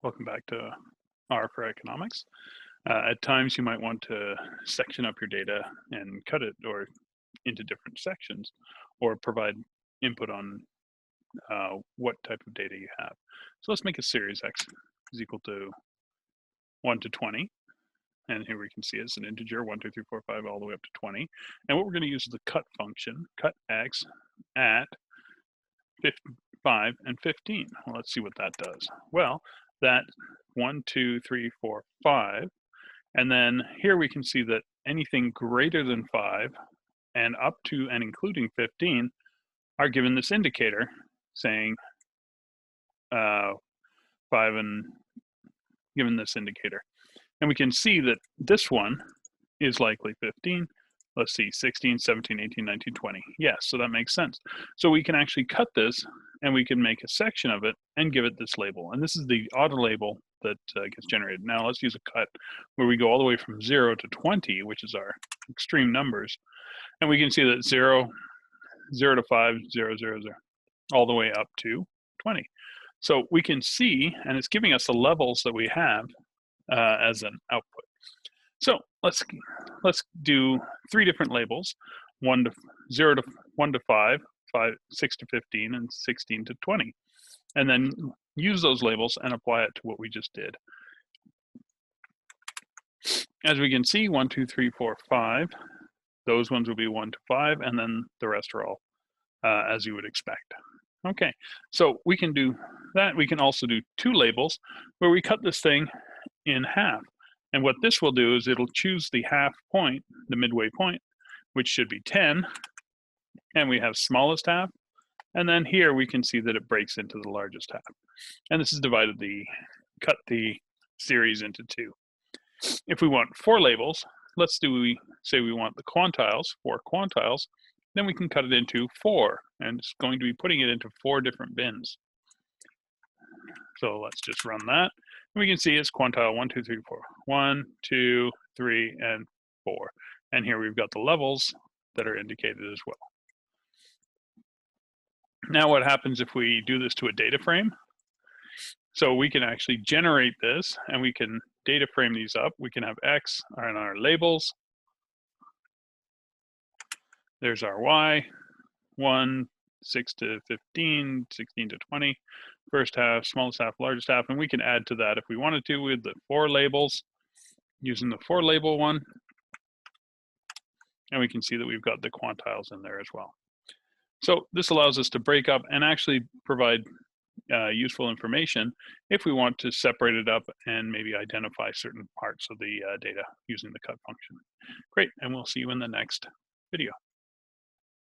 Welcome back to R for Economics. At times, you might want to section up your data and cut it or into different sections, or provide input on what type of data you have. So let's make a series x is equal to 1 to 20. And here we can see it's an integer 1, 2, 3, 4, 5, all the way up to 20. And what we're going to use is the cut function, cut x at 5 and 15. Well, let's see what that does. Well, that 1, 2, 3, 4, 5. And then here we can see that anything greater than 5 and up to and including 15 are given this indicator saying 5 and given this indicator. And we can see that this one is likely 15. Let's see, 16, 17, 18, 19, 20. Yes, so that makes sense. So we can actually cut this and we can make a section of it and give it this label. And this is the auto label that gets generated. Now let's use a cut where we go all the way from 0 to 20, which is our extreme numbers. And we can see that 0, 0 to 5, 0, 0, 0, all the way up to 20. So we can see, and it's giving us the levels that we have as an output. So let's do 3 different labels: 0 to 1 to 5, 6 to 15, and 16 to 20, and then use those labels and apply it to what we just did. As we can see, 1, 2, 3, 4, 5. Those ones will be 1 to 5, and then the rest are all as you would expect. Okay, so we can do that. We can also do 2 labels where we cut this thing in half. And what this will do is it'll choose the half point, the midway point, which should be 10. And we have smallest half. And then here we can see that it breaks into the largest half. And this is cut the series into 2. If we want 4 labels, let's say we want the quantiles, 4 quantiles, then we can cut it into 4. And it's going to be putting it into 4 different bins. So let's just run that. We can see it's quantile 1, 2, 3, 4. 1, 2, 3, and 4. And here we've got the levels that are indicated as well. Now what happens if we do this to a data frame? So we can actually generate this, and we can data frame these up. We can have X on our labels. There's our Y, 1, 6 to 15, 16 to 20. First half, smallest half, largest half, and we can add to that if we wanted to with the 4 labels, using the 4 label one. And we can see that we've got the quantiles in there as well. So this allows us to break up and actually provide useful information if we want to separate it up and maybe identify certain parts of the data using the cut function. Great, and we'll see you in the next video.